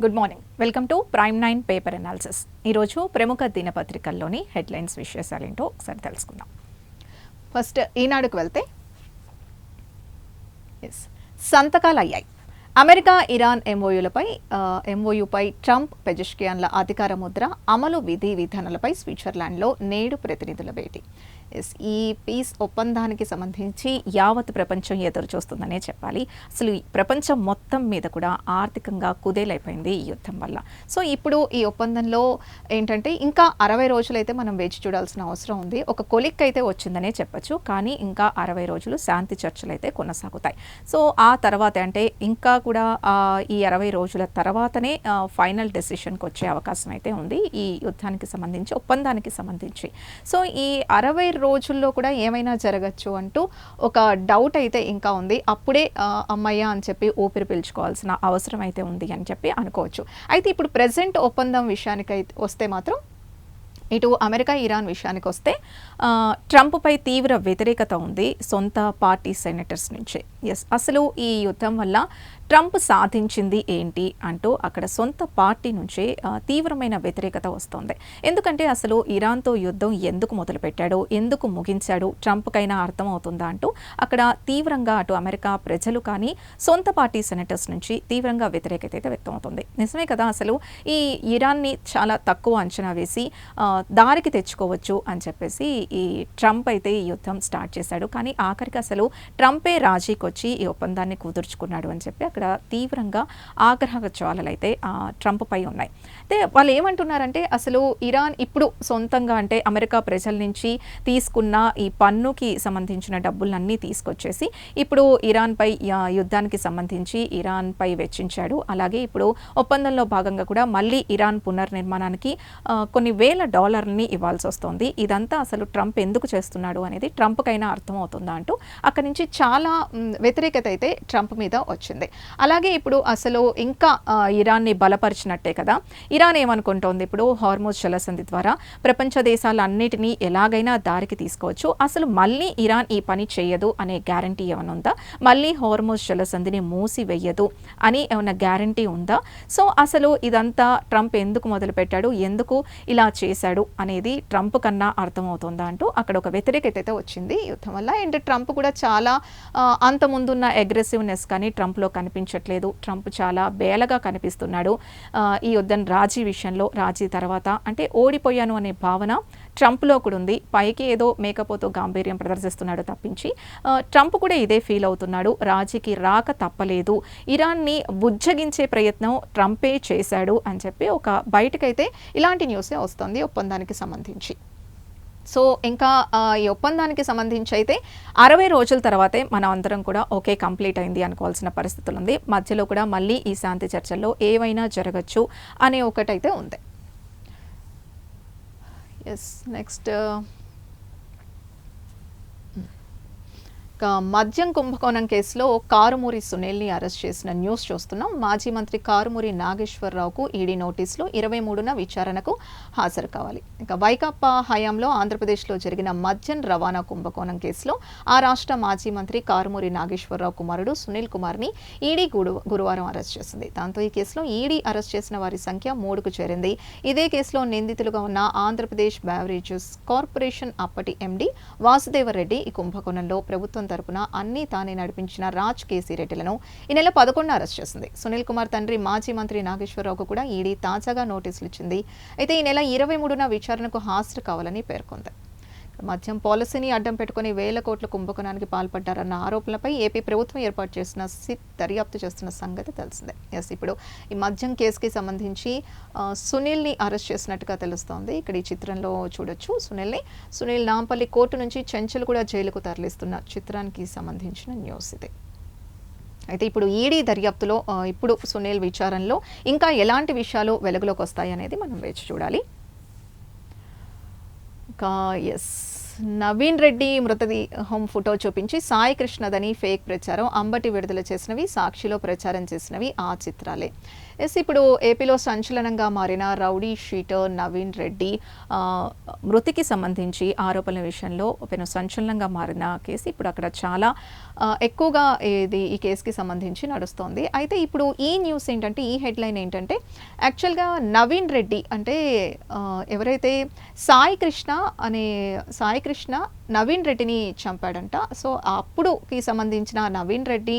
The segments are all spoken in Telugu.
Good morning, welcome to prime 9 paper analysis. ఈరోజు ప్రముఖ దినపత్రికల్లోని హెడ్లైన్స్ విశేషాలేంటో ఒకసారి తెలుసుకుందాం. ఫస్ట్ ఈనాడుకు వెళ్తే సంతకాలు అయ్యాయి. అమెరికా ఇరాన్ ఎంఓయూపై ట్రంప్ పెజెష్కియాన్ల అధికార ముద్ర, అమలు విధి విధానాలపై స్విట్జర్లాండ్లో నేడు ప్రతినిధుల భేటీ. ఈ పీస్ ఒప్పందానికి సంబంధించి యావత్ ప్రపంచం ఎదురు చూస్తుందనే చెప్పాలి. అసలు ఈ ప్రపంచం మొత్తం మీద కూడా ఆర్థికంగా కుదేలైపోయింది ఈ యుద్ధం వల్ల. సో ఇప్పుడు ఈ ఒప్పందంలో ఏంటంటే ఇంకా 60 రోజులైతే మనం వేచి చూడాల్సిన అవసరం ఉంది. ఒక కొలిక్ అయితే వచ్చిందనే చెప్పచ్చు, కానీ ఇంకా 60 రోజులు శాంతి చర్చలు అయితే కొనసాగుతాయి. సో ఆ తర్వాత అంటే ఇంకా కూడా ఈ 60 రోజుల తర్వాతనే ఫైనల్ డెసిషన్కి వచ్చే అవకాశం అయితే ఉంది ఈ యుద్ధానికి సంబంధించి, ఒప్పందానికి సంబంధించి. సో ఈ 60 రోజుల్లో కూడా ఏమైనా జరగచ్చు అంటూ ఒక డౌట్ అయితే ఇంకా ఉంది. అప్పుడే అమ్మయ్య అని చెప్పి ఊపిరి పీల్చుకోవాల్సిన అవసరం అయితే ఉంది అని చెప్పి అనుకోవచ్చు. అయితే ఇప్పుడు ప్రెజెంట్ ఒప్పందం విషయానికి అయితే వస్తే మాత్రం ఇటు అమెరికా ఇరాన్ విషయానికి వస్తే ట్రంప్పై తీవ్ర వ్యతిరేకత ఉంది సొంత పార్టీ సెనేటర్స్ నుంచి. అసలు ఈ యుద్ధం వల్ల ట్రంప్ సాధించింది ఏంటి అంటూ అక్కడ సొంత పార్టీ నుంచి తీవ్రమైన వ్యతిరేకత వస్తుంది. ఎందుకంటే అసలు ఇరాన్తో యుద్ధం ఎందుకు మొదలుపెట్టాడు, ఎందుకు ముగించాడు, ట్రంప్కైనా అర్థమవుతుందా అంటూ అక్కడ తీవ్రంగా అటు అమెరికా ప్రజలు కానీ సొంత పార్టీ సెనేటర్స్ నుంచి తీవ్రంగా వ్యతిరేకత అయితే వ్యక్తమవుతుంది. నిజమే కదా, అసలు ఈ ఇరాన్ని చాలా తక్కువ అంచనా వేసి దారికి తెచ్చుకోవచ్చు అని చెప్పేసి ఈ ట్రంప్ అయితే ఈ యుద్ధం స్టార్ట్ చేశాడు. కానీ ఆఖరికి అసలు ట్రంపే రాజీకి వచ్చి ఈ ఒప్పందాన్ని కుదుర్చుకున్నాడు అని చెప్పి అక్కడ తీవ్రంగా ఆగ్రహ జ్వాలలు అయితే ట్రంప్ పై ఉన్నాయి. అయితే వాళ్ళు ఏమంటున్నారంటే అసలు ఇరాన్ ఇప్పుడు సొంతంగా అంటే అమెరికా ప్రజల నుంచి తీసుకున్న ఈ పన్నుకి సంబంధించిన డబ్బులన్నీ తీసుకొచ్చేసి ఇప్పుడు ఇరాన్పై యుద్ధానికి సంబంధించి ఇరాన్పై వెచ్చించాడు. అలాగే ఇప్పుడు ఒప్పందంలో భాగంగా కూడా మళ్ళీ ఇరాన్ పునర్నిర్మాణానికి కొన్ని వేల డాలర్ని ఇవ్వాల్సి వస్తుంది. ఇదంతా అసలు ట్రంప్ ఎందుకు చేస్తున్నాడు అనేది ట్రంప్కైనా అర్థమవుతుందా అంటూ అక్కడి నుంచి చాలా వ్యతిరేకత అయితే ట్రంప్ మీద వచ్చింది. అలాగే ఇప్పుడు అసలు ఇంకా ఇరాన్ని బలపరిచినట్టే కదా. ఇరాన్ ఏమనుకుంటోంది, ఇప్పుడు హార్మోజ్ జలసంధి ద్వారా ప్రపంచ దేశాలన్నిటినీ ఎలాగైనా దారికి తీసుకోవచ్చు, అసలు మళ్ళీ ఇరాన్ ఈ పని చేయదు అనే గ్యారంటీ ఏమైనా ఉందా, మళ్ళీ హార్మోజ్ జలసంధిని మూసివేయదు అని ఏమైనా గ్యారంటీ ఉందా? సో అసలు ఇదంతా ట్రంప్ ఎందుకు మొదలుపెట్టాడు, ఎందుకు ఇలా చేశాడు అనేది ట్రంప్ కన్నా అర్థమవుతుందా అంటూ అక్కడ ఒక వ్యతిరేకత అయితే వచ్చింది యుద్ధం వల్ల. అండ్ ట్రంప్ కూడా చాలా అంత ముందున్న అగ్రెసివ్నెస్ కానీ ట్రంప్లో కనిపించట్లేదు. ట్రంప్ చాలా బేలగా కనిపిస్తున్నాడు ఈ యుద్ధం రాజీ విషయంలో. రాజీ తర్వాత అంటే ఓడిపోయాను అనే భావన ట్రంప్లో కూడా ఉంది. పైకి ఏదో మేకపోతూ గాంభీర్యం ప్రదర్శిస్తున్నాడు తప్పించి ట్రంప్ కూడా ఇదే ఫీల్ అవుతున్నాడు. రాజీకి రాక తప్పలేదు, ఇరాన్ని బుజ్జగించే ప్రయత్నం ట్రంపే చేశాడు అని చెప్పి ఒక బయటకైతే ఇలాంటి న్యూసే వస్తుంది ఒప్పందానికి సంబంధించి. సో ఇంకా ఈ ఒప్పందానికి సంబంధించి అయితే 60 రోజుల తర్వాతే మనం అందరం కూడా ఓకే కంప్లీట్ అయింది అనుకోవాల్సిన పరిస్థితులు ఉంది. మధ్యలో కూడా మళ్ళీ ఈ శాంతి చర్చల్లో ఏవైనా జరగచ్చు అనే ఒకటైతే ఉంది. నెక్స్ట్ మద్యం కుంభకోణం కేసులో కారుమూరి సునీల్ని అరెస్ట్ చేసిన న్యూస్ చూస్తున్నాం. మాజీ మంత్రి కారుమూరి నాగేశ్వరరావుకు ఈడీ నోటీసులు 23న విచారణకు హాజరు కావాలి. ఇక వైకాపా హయాంలో ఆంధ్రప్రదేశ్లో జరిగిన మద్యం రవాణా కుంభకోణం కేసులో ఆ రాష్ట్ర మాజీ మంత్రి కారుమూరి నాగేశ్వరరావు కుమారుడు సునీల్ కుమార్ని ఈడీ గురువారం అరెస్ట్ చేసింది. దాంతో ఈ కేసులో ఈడీ అరెస్ట్ చేసిన వారి సంఖ్య 3కు చేరింది. ఇదే కేసులో నిందితులుగా ఉన్న ఆంధ్రప్రదేశ్ బ్యావరేజెస్ కార్పొరేషన్ అప్పటి ఎండీ వాసుదేవరెడ్డి ఈ కుంభకోణంలో ప్రభుత్వం తరపున అన్ని తానే నడిపించిన రాజ్ కేసీ రెడ్డిలను ఈ నెల 11న అరెస్ట్ చేసింది. సునీల్ కుమార్ తండ్రి మాజీ మంత్రి నాగేశ్వరరావుకు కూడా ఈడీ తాజాగా నోటీసులు ఇచ్చింది. అయితే ఈ నెల 23న విచారణకు హాజరు కావాలని పేర్కొంది. మద్యం పాలసీని అడ్డం పెట్టుకుని వేల కోట్ల కుంభకోణానికి పాల్పడ్డారన్న ఆరోపణలపై ఏపీ ప్రభుత్వం ఏర్పాటు చేసిన సిట్ దర్యాప్తు చేస్తున్న సంగతి తెలిసిందే. ఇప్పుడు ఈ మద్యం కేసుకి సంబంధించి సునీల్ని అరెస్ట్ చేసినట్టుగా తెలుస్తోంది. ఇక్కడ ఈ చిత్రంలో చూడొచ్చు సునీల్ నాంపల్లి కోర్టు నుంచి చెంచల్గూడ జైలుకు తరలిస్తున్న చిత్రానికి సంబంధించిన న్యూస్ ఇది. అయితే ఇప్పుడు ఈడీ దర్యాప్తులో ఇప్పుడు సునీల్ విచారణలో ఇంకా ఎలాంటి విషయాలు వెలుగులోకి వస్తాయి అనేది మనం వేచి చూడాలి. నవీన్ రెడ్డి మృతదేహం ఫోటో చూపించి సాయి కృష్ణదని ఫేక్ ప్రచారం అంబటి విడుదల చేసినవి, సాక్షిలో ప్రచారం చేసినవి ఆ చిత్రాలే. ఇప్పుడు ఏపీలో సంచలనంగా మారిన రౌడీ షీటర్ నవీన్ రెడ్డి మృతికి సంబంధించి ఆరోపణల విషయంలో పెను సంచలనంగా మారిన కేసు ఇప్పుడు అక్కడ చాలా ఎక్కువగా ఈ కేసుకి సంబంధించి నడుస్తోంది. అయితే ఇప్పుడు ఈ న్యూస్ ఏంటంటే, ఈ హెడ్లైన్ ఏంటంటే, యాక్చువల్గా నవీన్ రెడ్డి అంటే ఎవరైతే సాయి కృష్ణ నవీన్ రెడ్డిని చంపాడంట. సో అప్పుడుకి సంబంధించిన నవీన్ రెడ్డి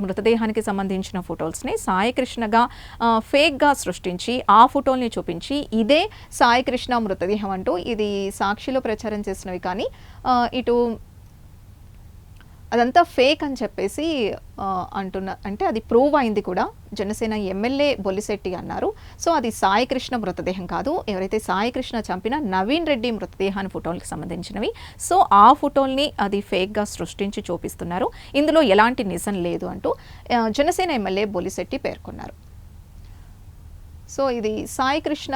మృతదేహానికి సంబంధించిన ఫొటోస్ని సాయి కృష్ణగా ఫేక్గా సృష్టించి ఆ ఫోటోల్ని చూపించి ఇదే సాయి కృష్ణ మృతదేహం అంటూ ఇది సాక్షిలో ప్రచారం చేసినవి, కానీ ఇటు అదంతా ఫేక్ అని చెప్పేసి అంటే అది ప్రూవ్ అయింది కూడా. జనసేన ఎమ్మెల్యే బొలిశెట్టి అన్నారు. సో అది సాయి కృష్ణ మృతదేహం కాదు, ఎవరైతే సాయి కృష్ణ చంపిన నవీన్ రెడ్డి మృతదేహాన్ని ఫోటోలకు సంబంధించినవి. సో ఆ ఫోటోల్ని అది ఫేక్గా సృష్టించి చూపిస్తున్నారు, ఇందులో ఎలాంటి నిజం లేదు అంటూ జనసేన ఎమ్మెల్యే బొలిశెట్టి పేర్కొన్నారు. సో ఇది సాయి కృష్ణ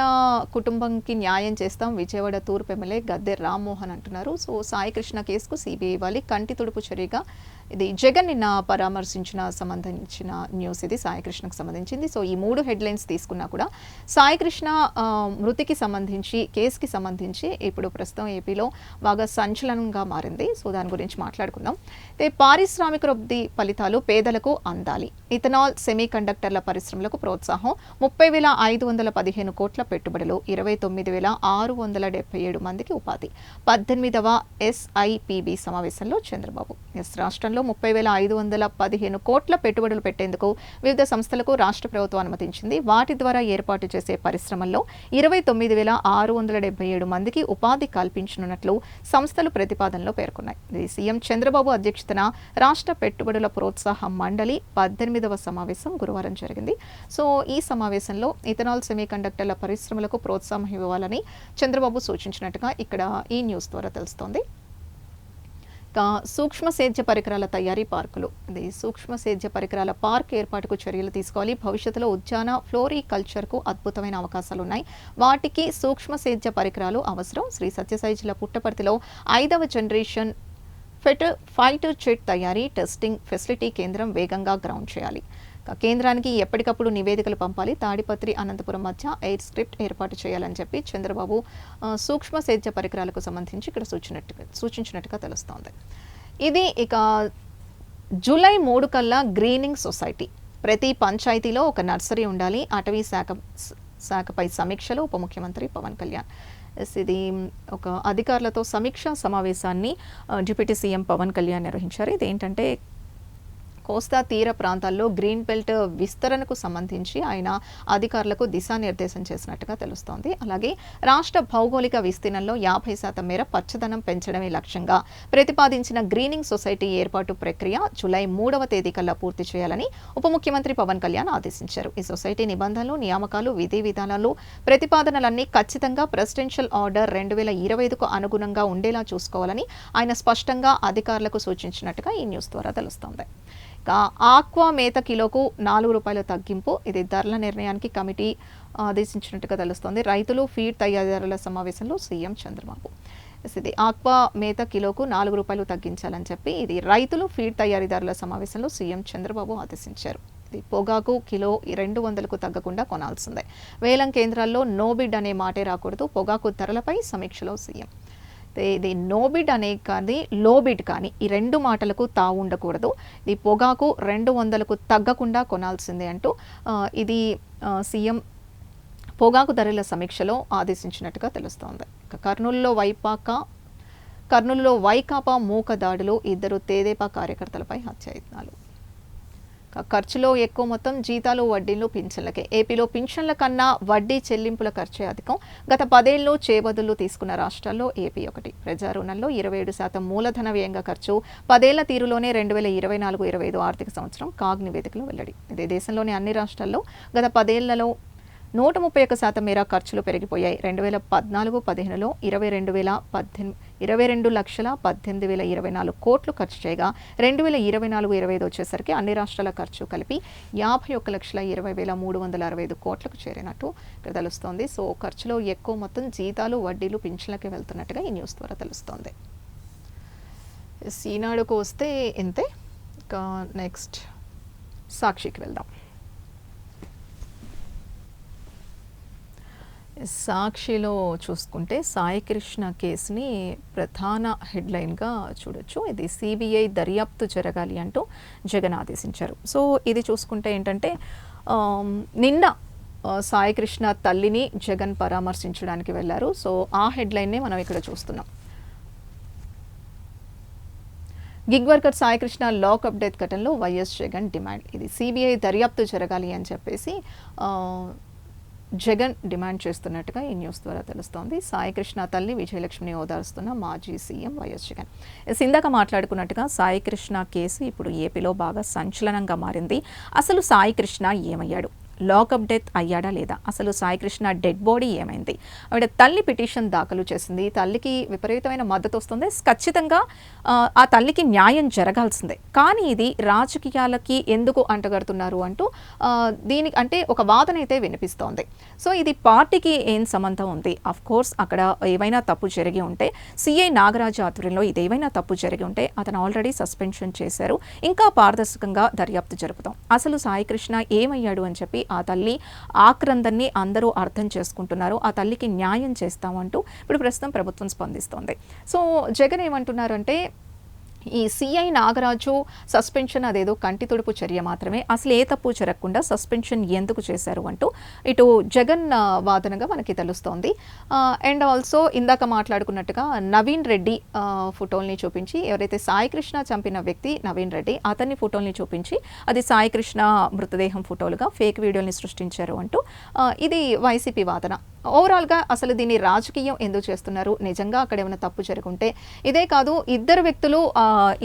కుటుంబంకి న్యాయం చేస్తాం విజయవాడ తూర్పు ఎమ్మెల్యే గద్దె రామ్మోహన్ అంటున్నారు. సో సాయి కృష్ణ కేసుకు సిబిఐ ఇవ్వాలి, కంటి తుడుపు చర్యగా ఇది జగన్ నిన్న సంబంధించిన న్యూస్ ఇది సాయి కృష్ణకు సంబంధించింది. సో ఈ 3 హెడ్లైన్స్ తీసుకున్నా కూడా సాయి కృష్ణ మృతికి సంబంధించి కేసుకి సంబంధించి ఇప్పుడు ప్రస్తుతం ఏపీలో బాగా సంచలనంగా మారింది. సో దాని గురించి మాట్లాడుకుందాం. పారిశ్రామిక ఫలితాలు పేదలకు అందాలి, ఇథనాల్ సెమీ కండక్టర్ల పరిశ్రమలకు ప్రోత్సాహం, 30,515 కోట్ల పెట్టుబడులు, 29,677 మందికి ఉపాధి. 18వ SIPB సమావేశంలో చంద్రబాబు. రాష్ట్రంలో 30,515 కోట్ల పెట్టుబడులు పెట్టేందుకు వివిధ సంస్థలకు రాష్ట్ర ప్రభుత్వం అనుమతించింది. వాటి ద్వారా ఏర్పాటు చేసే పరిశ్రమల్లో 29,677 మందికి ఉపాధి కల్పించనున్నట్లు సంస్థలు ప్రతిపాదనలో పేర్కొన్నాయి. సీఎం చంద్రబాబు అధ్యక్షతన రాష్ట్ర పెట్టుబడుల ప్రోత్సాహ మండలి 18వ సమావేశం గురువారం జరిగింది. సో ఈ సమావేశంలో ఇథనాల్ సెమీ కండక్టర్ల పరిశ్రమలకు ప్రోత్సాహం ఇవ్వాలని చంద్రబాబు సూచించినట్టుగా ఇక్కడ ఈ న్యూస్ ద్వారా తెలుస్తోంది. సూక్ష్మ సేద్య పరికరాల తయారీ పార్కులు, ఇది సూక్ష్మ సేద్య పరికరాల పార్క్ ఏర్పాటుకు చర్యలు తీసుకోవాలి. భవిష్యత్తులో ఉద్యాన ఫ్లోరికల్చర్కు అద్భుతమైన అవకాశాలు ఉన్నాయి, వాటికి సూక్ష్మ సేద్య పరికరాలు అవసరం. శ్రీ సత్యసాయి జిల్లా పుట్టపర్తిలో 5వ జనరేషన్ ఫైటర్ జెట్ తయారీ టెస్టింగ్ ఫెసిలిటీ కేంద్రం వేగంగా గ్రౌండ్ చేయాలి. కేంద్రానికి ఎప్పటికప్పుడు నివేదికలు పంపాలి. తాడిపత్రి అనంతపురం మధ్య ఎయిర్ స్క్రిప్ట్ ఏర్పాటు చేయాలని చెప్పి చంద్రబాబు సూక్ష్మ సేద్య పరికరాలకు సంబంధించి ఇక్కడ సూచించినట్టుగా తెలుస్తోంది. ఇది ఇక జూలై 3 కల్లా గ్రీనింగ్ సొసైటీ, ప్రతి పంచాయతీలో ఒక నర్సరీ ఉండాలి. అటవీ శాఖపై సమీక్షలో ఉప ముఖ్యమంత్రి పవన్ కళ్యాణ్. ఇది ఒక అధికారులతో సమీక్షా సమావేశాన్ని డిప్యూటీ సీఎం పవన్ కళ్యాణ్ నిర్వహించారు. ఇదేంటంటే కోస్తా తీర ప్రాంతాల్లో గ్రీన్ బెల్ట్ విస్తరణకు సంబంధించి ఆయన అధికారులకు దిశానిర్దేశం చేసినట్టుగా తెలుస్తోంది. అలాగే రాష్ట్ర భౌగోళిక విస్తీర్ణంలో 50% మేర పచ్చదనం పెంచడమే లక్ష్యంగా ప్రతిపాదించిన గ్రీనింగ్ సొసైటీ ఏర్పాటు ప్రక్రియ జూలై 3వ తేదీ కల్లా పూర్తి చేయాలని ఉప ముఖ్యమంత్రి పవన్ కళ్యాణ్ ఆదేశించారు. ఈ సొసైటీ నిబంధనలు, నియామకాలు, విధి విధానాలు, ప్రతిపాదనలన్నీ ఖచ్చితంగా ప్రెసిడెన్షియల్ ఆర్డర్ 2025కు అనుగుణంగా ఉండేలా చూసుకోవాలని ఆయన స్పష్టంగా అధికారులకు సూచించినట్టుగా ఈ న్యూస్ ద్వారా తెలుస్తోంది. ఆక్వా మేత కిలోకు ₹4 తగ్గింపు, ఇది ధరల నిర్ణయానికి కమిటీ ఆదేశించినట్టుగా తెలుస్తోంది. రైతులు ఫీడ్ తయారీదారుల సమావేశంలో సీఎం చంద్రబాబు. ఇది ఆక్వా మేత కిలోకు ₹4 తగ్గించాలని చెప్పి ఇది రైతులు ఫీడ్ తయారీదారుల సమావేశంలో సీఎం చంద్రబాబు ఆదేశించారు. పొగాకు కిలో 200కు తగ్గకుండా కొనాల్సిందే. వేలం కేంద్రాల్లో నో బిడ్ అనే మాటే రాకూడదు. పొగాకు ధరలపై సమీక్షలో సీఎం. ఇది నో బిడ్ అనే కానీ లో బిడ్ కానీ ఈ 2 మాటలకు తావు ఉండకూడదు. ఇది పొగాకు 200కు తగ్గకుండా కొనాల్సిందే అంటూ ఇది సీఎం పొగాకు ధరల సమీక్షలో ఆదేశించినట్టుగా తెలుస్తోంది. కర్నూలులో వైకాపా మూక దాడులు, 2 తెదేపా కార్యకర్తలపై హత్యాయత్నాలు. ఖర్చులో ఎక్కువ మొత్తం జీతాలు, వడ్డీలు, పింఛన్లకే. ఏపీలో పింఛన్ల కన్నా వడ్డీ చెల్లింపుల ఖర్చే అధికం. గత 10 ఏళ్లలో చేబదులు తీసుకున్న రాష్ట్రాల్లో ఏపీ ఒకటి. ప్రజా రుణంలో 27% మూలధన వ్యయంగా ఖర్చు. 10 ఏళ్ల తీరులోనే 2024-25 ఆర్థిక సంవత్సరం కాగ్ నివేదికలో వెల్లడి. ఇదే దేశంలోని అన్ని రాష్ట్రాల్లో గత 10 ఏళ్లలో 131% మేర ఖర్చులు పెరిగిపోయాయి. 2014-15లో 22,018 22,18,024 కోట్లు ఖర్చు చేయగా 2024-25 వచ్చేసరికి అన్ని రాష్ట్రాల ఖర్చు కలిపి 51,20,365 కోట్లకు చేరినట్టు ఇక్కడ తెలుస్తోంది. సో ఖర్చులో ఎక్కువ మొత్తం జీతాలు, వడ్డీలు, పింఛన్లకి వెళ్తున్నట్టుగా ఈ న్యూస్ ద్వారా తెలుస్తోంది. ఈనాడుకు వస్తే ఇంతే. ఇంకా నెక్స్ట్ సాక్షికి వెళ్దాం. సాక్షిలో చూసుకుంటే సాయికృష్ణ కేసుని ప్రధాన హెడ్లైన్గా చూడొచ్చు. ఇది సిబిఐ దర్యాప్తు జరగాలి అంటూ జగన్ ఆదేశించారు. సో ఇది చూసుకుంటే ఏంటంటే నిన్న సాయికృష్ణ తల్లిని జగన్ పరామర్శించడానికి వెళ్ళారు. సో ఆ హెడ్లైన్నే మనం ఇక్కడ చూస్తున్నాం. Gig worker Saikrishna lockup death ఘటనలో వైఎస్ జగన్ డిమాండ్. ఇది సిబిఐ దర్యాప్తు జరగాలి అని చెప్పేసి జగన్ డిమాండ్ చేస్తున్నట్టుగా ఈ న్యూస్ ద్వారా తెలుస్తోంది. సాయికృష్ణ తల్లి విజయలక్ష్మిని ఓదారుస్తున్న మాజీ సీఎం వైఎస్ జగన్. ఇందాక మాట్లాడుకున్నట్టుగా సాయికృష్ణ కేసు ఇప్పుడు ఏపీలో బాగా సంచలనంగా మారింది. అసలు సాయికృష్ణ ఏమయ్యాడు? లాకప్ డెత్ అయ్యాడా లేదా? అసలు సాయికృష్ణ డెడ్ బాడీ ఏమైంది? ఆవిడ తల్లి పిటిషన్ దాఖలు చేసింది. తల్లికి విపరీతమైన మద్దతు వస్తుంది. ఖచ్చితంగా ఆ తల్లికి న్యాయం జరగాల్సిందే. కానీ ఇది రాజకీయాలకి ఎందుకు అంటగడుతున్నారు అంటూ దీనికి అంటే ఒక వాదన అయితే వినిపిస్తోంది. సో ఇది పార్టీకి ఏం సంబంధం ఉంది? అఫ్ కోర్స్ అక్కడ ఏమైనా తప్పు జరిగి ఉంటే, సిఐ నాగరాజు ఆధ్వర్యంలో ఇదేమైనా తప్పు జరిగి ఉంటే అతను ఆల్రెడీ సస్పెన్షన్ చేశారు. ఇంకా పారదర్శకంగా దర్యాప్తు జరుపుతాం. అసలు సాయికృష్ణ ఏమయ్యాడు అని చెప్పి ఆ తల్లి ఆక్రందన్ని అందరూ అర్థం చేసుకుంటున్నారు. ఆ తల్లికి న్యాయం చేస్తామంటూ ఇప్పుడు ప్రస్తుతం ప్రభుత్వం స్పందిస్తోంది. సో జగన్ ఏమంటున్నారంటే ఈ సిఐ నాగరాజు సస్పెన్షన్ అదేదో కంటి తుడుపు చర్య మాత్రమే, అసలు ఏ తప్పు జరగకుండా సస్పెన్షన్ ఎందుకు చేశారు అంటూ ఇటు జగన్ వాదనగా మనకి తెలుస్తోంది. అండ్ ఆల్సో ఇందాక మాట్లాడుకున్నట్టుగా నవీన్ రెడ్డి ఫోటోల్ని చూపించి, ఎవరైతే సాయికృష్ణ చంపిన వ్యక్తి నవీన్ రెడ్డి, అతన్ని ఫోటోల్ని చూపించి అది సాయికృష్ణ మృతదేహం ఫోటోలుగా ఫేక్ వీడియోని సృష్టించారు అంటూ ఇది వైసీపీ వాదన. ఓవరాల్గా అసలు దీన్ని రాజకీయం ఎందుకు చేస్తున్నారు? నిజంగా అక్కడ ఏమైనా తప్పు జరుగుంటే, ఇదే కాదు ఇద్దరు వ్యక్తులు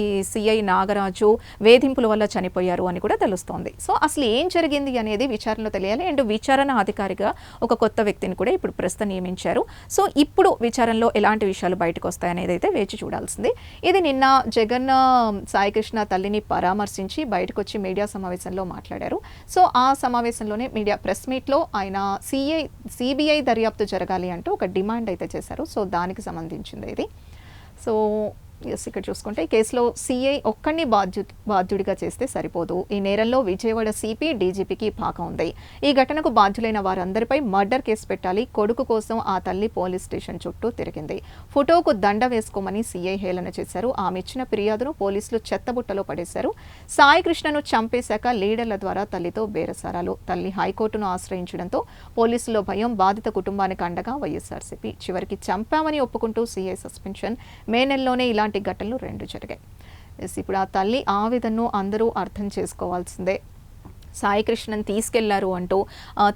ఈ సిఐ నాగరాజు వేధింపుల వల్ల చనిపోయారు అని కూడా తెలుస్తోంది. సో అసలు ఏం జరిగింది అనేది విచారణలో తెలియాలి. అండ్ విచారణ అధికారిగా ఒక కొత్త వ్యక్తిని కూడా ఇప్పుడు ప్రస్తుతం నియమించారు. సో ఇప్పుడు విచారణలో ఎలాంటి విషయాలు బయటకు వస్తాయనేది అయితే వేచి చూడాల్సింది. ఇది నిన్న జగన్ సాయికృష్ణ తల్లిని పరామర్శించి బయటకు వచ్చి మీడియా సమావేశంలో మాట్లాడారు. సో ఆ సమావేశంలోనే మీడియా ప్రెస్ మీట్లో ఆయన సిబిఐ దర్యాప్తు జరగాలి అంటూ ఒక డిమాండ్ అయితే చేశారు. సో దానికి సంబంధించింది ఇది. సో ఇక్కడ చూసుకుంటే ఈ కేసులో సిఐ ఒక్కడిని బాధ్యుడిగా చేస్తే సరిపోదు. ఈ నేరంలో విజయవాడ సిపి, డీజీపీకి భాగం ఉంది. ఈ ఘటనకు బాధ్యులైన వారందరిపై మర్డర్ కేసు పెట్టాలి. కొడుకు కోసం ఆ తల్లి పోలీస్ స్టేషన్ చుట్టూ తిరిగింది. ఫోటోకు దండ వేసుకోమని సిఐ హేళన చేశారు. ఆమె ఇచ్చిన ఫిర్యాదును పోలీసులు చెత్తబుట్టలో పడేశారు. సాయికృష్ణను చంపేశాక లీడర్ల ద్వారా తల్లితో బేరసారాలు. తల్లి హైకోర్టును ఆశ్రయించడంతో పోలీసుల్లో భయం. బాధిత కుటుంబానికి అండగా వైఎస్ఆర్సీపీ. చివరికి చంపామని ఒప్పుకుంటూ సిఐ సస్పెన్షన్. మే నెలలోనే ఇలాంటి ఘటనలు 2 జరిగాయి. ఇప్పుడు ఆ తల్లి ఆవేదనను అందరూ అర్థం చేసుకోవాల్సిందే. సాయికృష్ణన్ తీసుకెళ్లారు అంటూ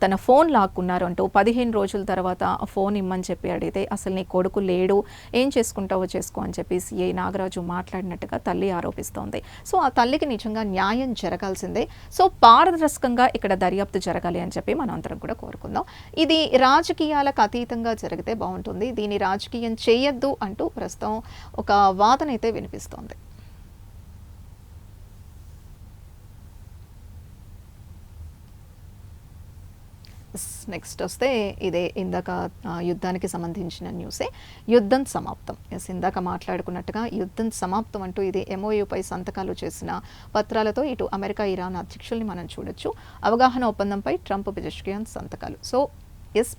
తన ఫోన్ లాక్కున్నారు అంటూ 15 రోజుల తర్వాత ఫోన్ ఇమ్మని చెప్పి అడిగితే అసలు నీ కొడుకు లేడు, ఏం చేసుకుంటావో చేసుకో అని చెప్పి సిఐ నాగరాజు మాట్లాడినట్టుగా తల్లి ఆరోపిస్తోంది. సో ఆ తల్లికి నిజంగా న్యాయం జరగాల్సిందే. సో పారదర్శకంగా ఇక్కడ దర్యాప్తు జరగాలి అని చెప్పి మనం అందరం కూడా కోరుకుందాం. ఇది రాజకీయాలకు అతీతంగా జరిగితే బాగుంటుంది. దీన్ని రాజకీయం చేయొద్దు అంటూ ప్రస్తుతం ఒక వాదన అయితే వినిపిస్తోంది. నెక్స్ట్ వస్తే ఇదే ఇందాక యుద్ధానికి సంబంధించిన న్యూసే. యుద్ధం సమాప్తం. ఇందాక మాట్లాడుకున్నట్టుగా యుద్ధం సమాప్తం అంటూ ఇది ఎంఓయూపై సంతకాలు చేసిన పత్రాలతో ఇటు అమెరికా, ఇరాన్ అధ్యక్షుల్ని మనం చూడొచ్చు. అవగాహన ఒప్పందంపై ట్రంప్, పెజెష్కియాన్ సంతకాలు. సో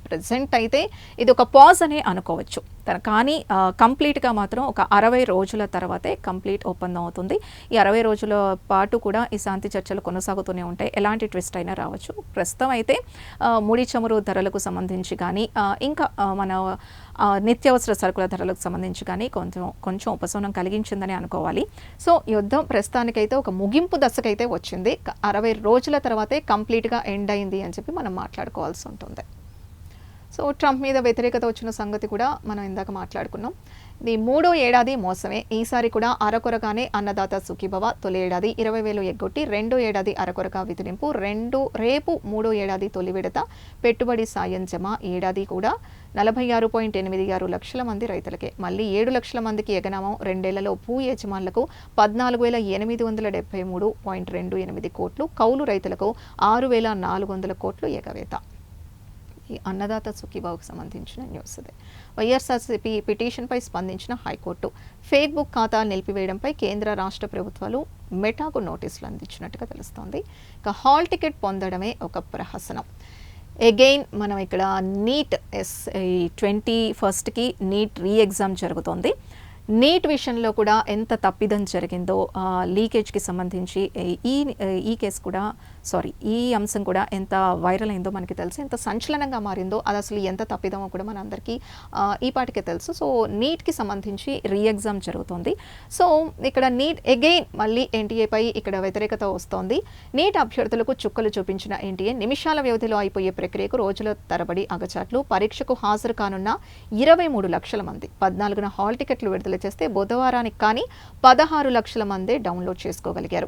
ప్రెజెంట్ అయితే ఇది ఒక పాజ్ అనే అనుకోవచ్చు. కానీ కంప్లీట్గా మాత్రం ఒక 60 రోజుల తర్వాతే కంప్లీట్ ఒప్పందం అవుతుంది. ఈ 60 రోజుల పాటు కూడా ఈ శాంతి చర్చలు కొనసాగుతూనే ఉంటాయి. ఎలాంటి ట్విస్ట్ అయినా రావచ్చు. ప్రస్తుతం అయితే ముడి చమురు ధరలకు సంబంధించి కానీ ఇంకా మన నిత్యావసర సరుకుల ధరలకు సంబంధించి కానీ కొంచెం ఉపశమనం కలిగించిందని అనుకోవాలి. సో యుద్ధం ప్రస్తుతానికైతే ఒక ముగింపు దశకైతే వచ్చింది. 60 రోజుల తర్వాతే కంప్లీట్గా ఎండ్ అయింది అని చెప్పి మనం మాట్లాడుకోవాల్సి ఉంటుంది. సో ట్రంప్ మీద వ్యతిరేకత వచ్చిన సంగతి కూడా మనం ఇందాక మాట్లాడుకున్నాం. ఇది 3వ ఏడాది మోసమే. ఈసారి కూడా అరకొరగానే అన్నదాత సుఖీభవ. తొలి ఏడాది 20,000 ఎగ్గొట్టి, రెండో ఏడాది అరకొరగా విధినింపు, రేపు 3వ ఏడాది తొలి విడత పెట్టుబడి సాయం జమ. ఏడాది కూడా 46.86 లక్షల మంది రైతులకే. మళ్ళీ 7 లక్షల మందికి ఎగనామం. రెండేళ్లలో భూ యజమానులకు 14,823.28 కోట్లు, కౌలు రైతులకు 6,400 కోట్లు ఎగవేత. ఈ అన్నదాత సుఖీభావకు సంబంధించిన న్యూస్ ఇది. వైఎస్ఆర్సీపీ పిటిషన్పై స్పందించిన హైకోర్టు. ఫేస్బుక్ ఖాతాలు నిలిపివేయడంపై కేంద్ర రాష్ట్ర ప్రభుత్వాలు మెటాకు నోటీసులు అందించినట్టుగా తెలుస్తోంది. ఇక హాల్ టికెట్ పొందడమే ఒక ప్రహసనం. అగైన్ మనం ఇక్కడ నీట్ 21కి నీట్ రీ ఎగ్జామ్ జరుగుతోంది. నీట్ విషయంలో కూడా ఎంత తప్పిదం జరిగిందో, లీకేజ్కి సంబంధించి ఈ కేసు కూడా ఈ అంశం కూడా ఎంత వైరల్ అయిందో మనకి తెలుసు, ఎంత సంచలనంగా మారిందో, అది అసలు ఎంత తప్పిదమో కూడా మన అందరికీ ఈ పాటికే తెలుసు. సో నీట్కి సంబంధించి రీ ఎగ్జామ్ జరుగుతుంది. సో ఇక్కడ నీట్ అగైన్ మళ్ళీ ఎన్టీఏపై ఇక్కడ వ్యతిరేకత వస్తోంది. నీట్ అభ్యర్థులకు చుక్కలు చూపించిన ఎన్టీఏ నిమిషాల వ్యవధిలో అయిపోయే ప్రక్రియకు రోజుల తరబడి అగచాట్లు. పరీక్షకు హాజరు కానున్న 23 లక్షల మంది 14న హాల్ టికెట్లు విడుదల చేస్తే బుధవారానికి కానీ 16 లక్షల మందే డౌన్లోడ్ చేసుకోగలిగారు.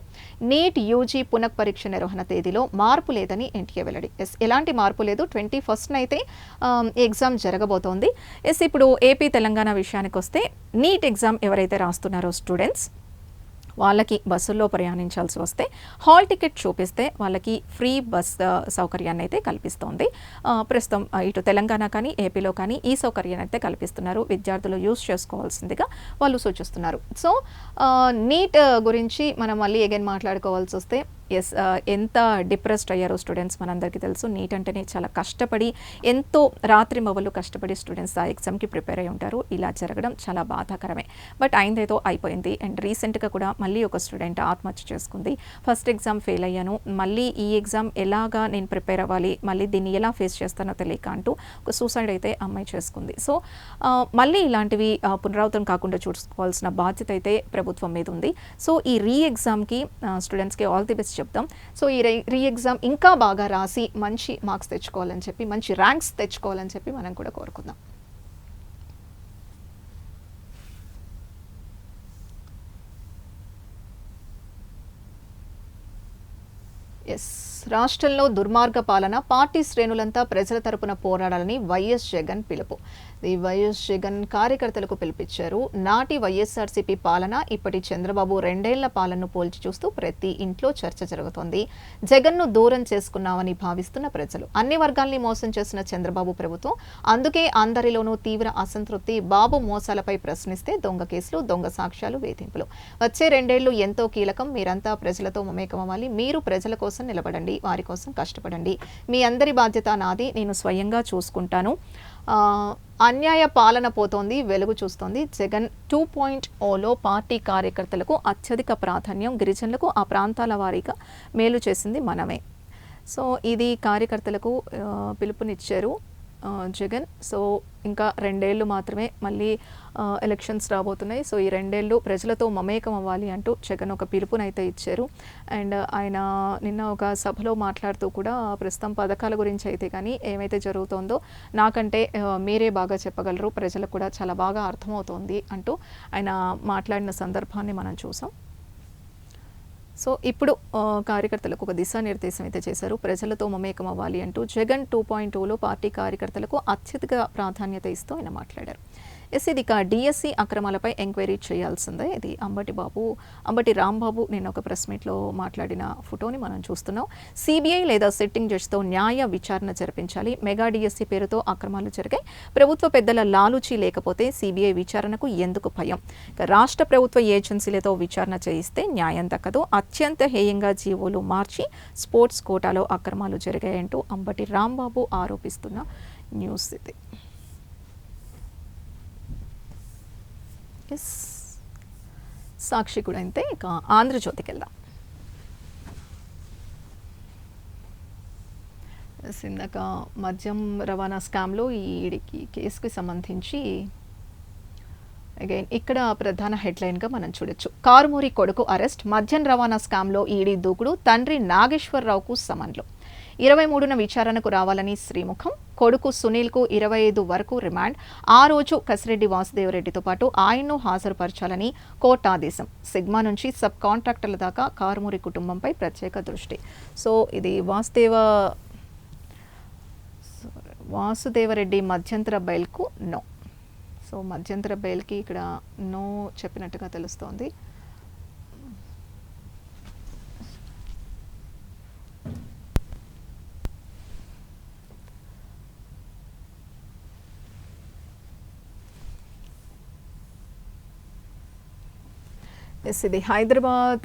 నీట్ యూజీ పునఃపరీక్ష నిర్వహణ తేదీలో మార్పు లేదని ఎన్టీఏ వెల్లడి. ఎలాంటి మార్పు లేదు. 21న అయితే ఎగ్జామ్ జరగబోతోంది. ఇప్పుడు ఏపీ తెలంగాణ విషయానికి వస్తే నీట్ ఎగ్జామ్ ఎవరైతే రాస్తున్నారో స్టూడెంట్స్, వాళ్ళకి బస్సుల్లో ప్రయాణించాల్సి వస్తే హాల్ టికెట్ చూపిస్తే వాళ్ళకి ఫ్రీ బస్ సౌకర్యాన్ని అయితే కల్పిస్తోంది. ప్రస్తుతం ఇటు తెలంగాణ కానీ ఏపీలో కానీ ఈ సౌకర్యాన్ని అయితే కల్పిస్తున్నారు. విద్యార్థులు యూజ్ చేసుకోవాల్సిందిగా వాళ్ళు సూచిస్తున్నారు. సో నీట్ గురించి మనం మళ్ళీ అగైన్ మాట్లాడుకోవాల్సి వస్తే ఎంత డిప్రెస్డ్ అయ్యారో స్టూడెంట్స్ మనందరికీ తెలుసు. నీట్ అంటేనే చాలా కష్టపడి, ఎంతో రాత్రి మొబలు కష్టపడి స్టూడెంట్స్ ఆ ఎగ్జామ్కి ప్రిపేర్ అయి ఉంటారు. ఇలా జరగడం చాలా బాధాకరమే. బట్ అయిందేదో అయిపోయింది. అండ్ రీసెంట్గా కూడా మళ్ళీ ఒక స్టూడెంట్ ఆత్మహత్య చేసుకుంది. ఫస్ట్ ఎగ్జామ్ ఫెయిల్ అయ్యాను, మళ్ళీ ఈ ఎగ్జామ్ ఎలాగా నేను ప్రిపేర్ అవ్వాలి, మళ్ళీ దీన్ని ఎలా ఫేస్ చేస్తానో తెలియక అంటూ ఒక సూసైడ్ అయితే అమ్మాయి చేసుకుంది. సో మళ్ళీ ఇలాంటివి పునరావృతం కాకుండా చూసుకోవాల్సిన బాధ్యత అయితే ప్రభుత్వం మీద ఉంది. సో ఈ రీ ఎగ్జామ్కి స్టూడెంట్స్కి ఆల్ ది బెస్ట్ చెప్తాం. సో ఈ రీ ఎగ్జామ్ ఇంకా బాగా రాసి మంచి మార్క్స్ తెచ్చుకోవాలని చెప్పి, మంచి ర్యాంక్స్ తెచ్చుకోవాలని చెప్పి మనం కూడా కోరుకుందాం. రాష్ట్రంలో దుర్మార్గ పాలన, పార్టీ శ్రేణులంతా ప్రజల తరపున పోరాడాలని వైఎస్ జగన్ పిలుపు. ఈ వైఎస్ జగన్ కార్యకర్తలకు పిలిపించారు. నాటి వైఎస్ఆర్సీపీ పాలన, ఇప్పటి చంద్రబాబు 2 ఏళ్ల పాలనను పోల్చి చూస్తూ ప్రతి ఇంట్లో చర్చ జరుగుతోంది. జగన్ను దూరం చేసుకున్నామని భావిస్తున్న ప్రజలు, అన్ని వర్గాల్ని మోసం చేసిన చంద్రబాబు ప్రభుత్వం, అందుకే అందరిలోనూ తీవ్ర అసంతృప్తి. బాబు మోసాలపై ప్రశ్నిస్తే దొంగ కేసులు, దొంగ సాక్ష్యాలు, వేధింపులు. వచ్చే 2 ఏళ్లు ఎంతో కీలకం. మీరంతా ప్రజలతో మమేకమవ్వాలి. మీరు ప్రజల కోసం నిలబడండి, వారి కోసం కష్టపడండి. మీ అందరి బాధ్యత నాది, నేను స్వయంగా చూసుకుంటాను. అన్యాయ పాలన పోతోంది, వెలుగు చూస్తోంది. జగన్ 2.0లో పార్టీ కార్యకర్తలకు అత్యధిక ప్రాధాన్యం, గిరిజనులకు ఆ ప్రాంతాల వారీగా మేలు చేసింది మనమే. సో ఇది కార్యకర్తలకు పిలుపునిచ్చారు జగన్. సో ఇంకా 2 ఏళ్ళు మాత్రమే, మళ్ళీ ఎలక్షన్స్ రాబోతున్నాయి. సో ఈ 2 ఏళ్ళు ప్రజలతో మమేకం అవ్వాలి అంటూ జగన్ ఒక పిలుపునైతే ఇచ్చారు. అండ్ ఆయన నిన్న ఒక సభలో మాట్లాడుతూ కూడా ప్రస్తుతం పథకాల గురించి అయితే కానీ ఏమైతే జరుగుతోందో నాకంటే మీరే బాగా చెప్పగలరు, ప్రజలకు కూడా చాలా బాగా అర్థమవుతోంది అంటూ ఆయన మాట్లాడిన సందర్భాన్ని మనం చూసాం. సో ఇప్పుడు కార్యకర్తలకు ఒక దిశానిర్దేశం అయితే చేశారు. ప్రజలతో మమేకం అవ్వాలి అంటూ జగన్ 2.0లో పార్టీ కార్యకర్తలకు అత్యధిక ప్రాధాన్యత ఇస్తూ ఆయన మాట్లాడారు. ఇది ఇక డిఎస్సి అక్రమాలపై ఎంక్వైరీ చేయాల్సిందే. ఇది అంబటి రాంబాబు నేను ఒక ప్రెస్ మీట్లో మాట్లాడిన ఫోటోని మనం చూస్తున్నాం. సిబిఐ లేదా సిట్టింగ్ జడ్జితో న్యాయ విచారణ జరిపించాలి. మెగా డిఎస్సి పేరుతో అక్రమాలు జరిగాయి. ప్రభుత్వ పెద్దల లాలూచీ లేకపోతే సిబిఐ విచారణకు ఎందుకు భయం? రాష్ట్ర ప్రభుత్వ ఏజెన్సీలతో విచారణ చేయిస్తే న్యాయం దక్కదు. అత్యంత హేయంగా జీవోలు మార్చి స్పోర్ట్స్ కోటాలో అక్రమాలు జరిగాయంటూ అంబటి రాంబాబు ఆరోపిస్తున్న న్యూస్ ఇది. సాక్షి కూడా అంతే. ఇక ఆంధ్రజ్యోతికి వెళ్దాం. ఇందాక మద్యం రవాణా స్కామ్లో ఈ కేసుకి సంబంధించి అగైన్ ఇక్కడ ప్రధాన హెడ్లైన్గా మనం చూడొచ్చు. కారుమూరి కొడుకు అరెస్ట్, మద్యం రవాణా స్కామ్లో ఈడీ దూకుడు, తండ్రి నాగేశ్వరరావుకు సమన్లు. 23న విచారణకు రావాలని శ్రీముఖం, కొడుకు సునీల్కు 25 వరకు రిమాండ్. ఆ రోజు కసిరెడ్డి వాసుదేవరెడ్డితో పాటు ఆయన్ను హాజరుపరచాలని కోర్టు ఆదేశం. సిగ్మా నుంచి సబ్ కాంట్రాక్టర్ల దాకా కారుమూరి కుటుంబంపై ప్రత్యేక దృష్టి. సో ఇది వాసుదేవరెడ్డి మధ్యంతర బెయిల్కు నో. సో మధ్యంతర బెయిల్కి ఇక్కడ నో చెప్పినట్టుగా తెలుస్తోంది. ఇది హైదరాబాద్